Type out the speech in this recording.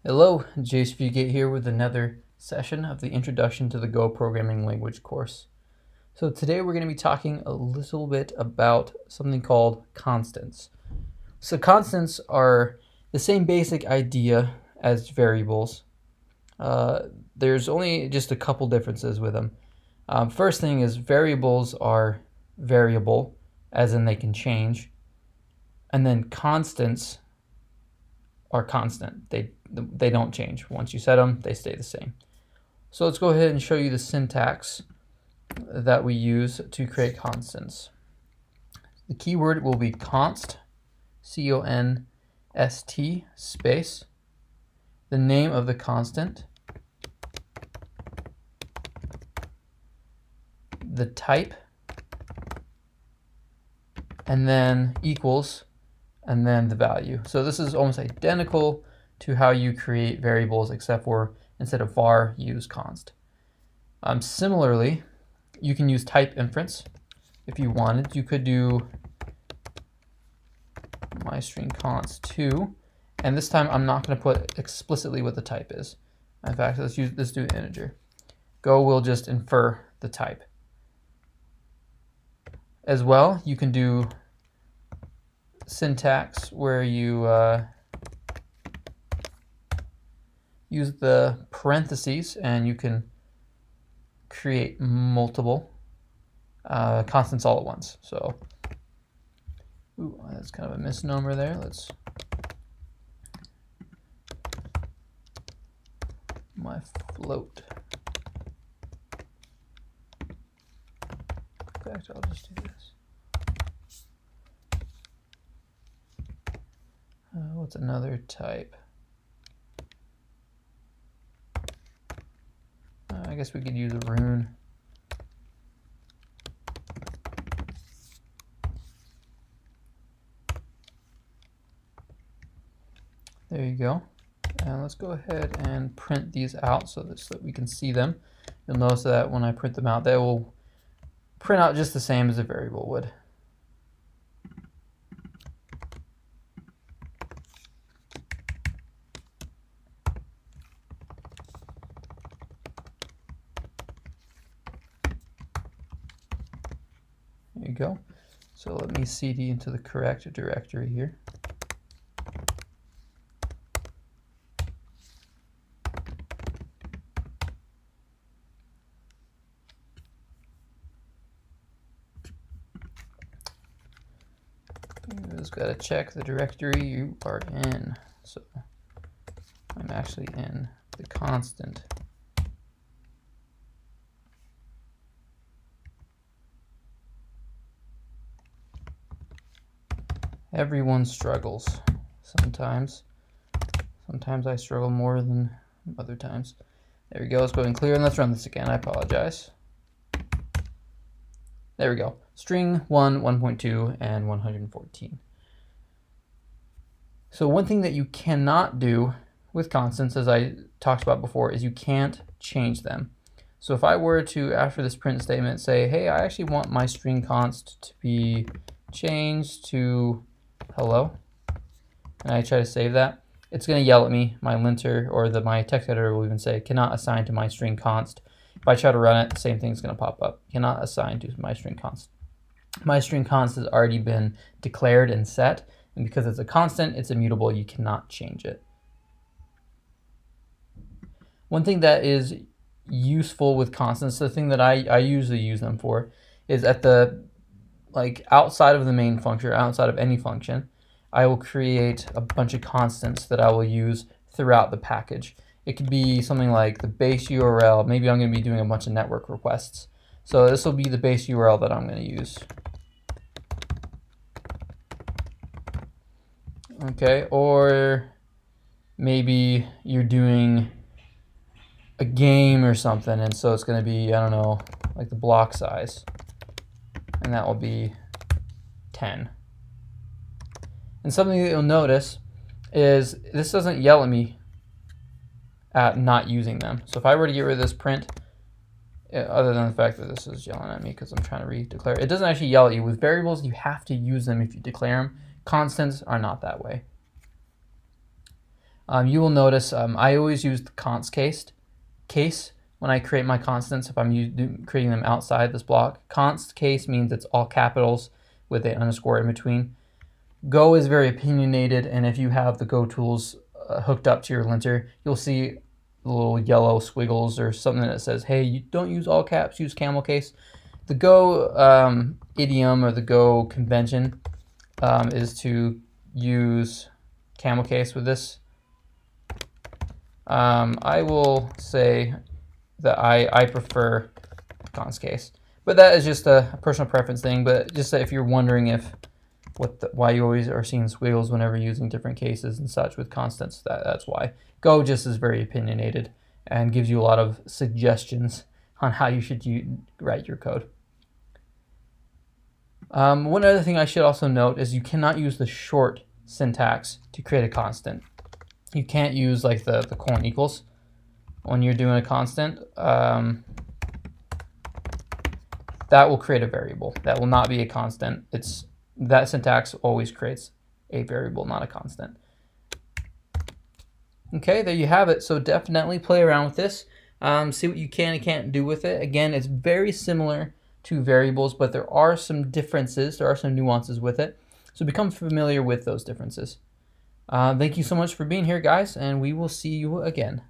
Hello, JSVGate here with another session of the Introduction to the Go Programming Language course. So today we're going to be talking a little bit about something called constants. So constants are the same basic idea as variables. There's only just a couple differences with them. First thing is variables are variable, as in they can change, and then constants are constant. They don't change. Once you set them, they stay the same. So let's go ahead and show you the syntax that we use to create constants. The keyword will be const, C-O-N-S-T, space, the name of the constant, the type, and then equals, and then the value. So this is almost identical to how you create variables, except for instead of var, use const. Similarly, you can use type inference if you wanted. You could do myStringConst2, and this time I'm not going to put explicitly what the type is. In fact, let's do an integer. Go will just infer the type. As well, you can do syntax where you use the parentheses, and you can create multiple constants all at once. So, ooh, that's kind of a misnomer there. Let's my float. In fact, I'll just do this. What's another type? I guess we could use a rune. There you go. And let's go ahead and print these out so that we can see them. You'll notice that when I print them out, they will print out just the same as a variable would. There you go. So let me cd into the correct directory here. You just gotta check the directory you are in. So I'm actually in the constant. Everyone struggles sometimes. Sometimes I struggle more than other times. There we go. Let's go ahead and clear, and let's run this again. I apologize. There we go. String 1, 1.2, and 114. So one thing that you cannot do with constants, as I talked about before, is you can't change them. So if I were to, after this print statement, say, hey, I actually want my string const to be changed to hello, and I try to save that, it's going to yell at me. My linter or my text editor will even say cannot assign to my string const. If I try to run it, the same thing's going to pop up. Cannot assign to my string const. My string const has already been declared and set, and because it's a constant, it's immutable. You cannot change it. One thing that is useful with constants, the thing that I usually use them for, is at the outside of the main function, or outside of any function, I will create a bunch of constants that I will use throughout the package. It could be something like the base URL. Maybe I'm going to be doing a bunch of network requests. So this will be the base URL that I'm going to use. Okay, or maybe you're doing a game or something, and so it's going to be, I don't know, like the block size. And that will be 10. And something that you'll notice is this doesn't yell at me at not using them. So if I were to get rid of this print, other than the fact that this is yelling at me because I'm trying to redeclare, it doesn't actually yell at you. With variables, you have to use them if you declare them. Constants are not that way. You will notice I always use the const case when I create my constants if I'm creating them outside this block. Const case means it's all capitals with an underscore in between. Go is very opinionated, and if you have the Go tools hooked up to your linter, you'll see little yellow squiggles or something that says, hey, you don't use all caps, use camel case. The Go idiom or the Go convention is to use camel case with this. I will say that I prefer const case, but that is just a personal preference thing. But just if you're wondering if why you always are seeing squiggles whenever using different cases and such with constants, that's why. Go just is very opinionated and gives you a lot of suggestions on how you should write your code. One other thing I should also note is you cannot use the short syntax to create a constant. You can't use like the colon equals when you're doing a constant. That will create a variable. That will not be a constant. That syntax always creates a variable, not a constant. Okay, there you have it. So definitely play around with this. See what you can and can't do with it. Again, it's very similar to variables, but there are some differences. There are some nuances with it. So become familiar with those differences. Thank you so much for being here, guys, and we will see you again.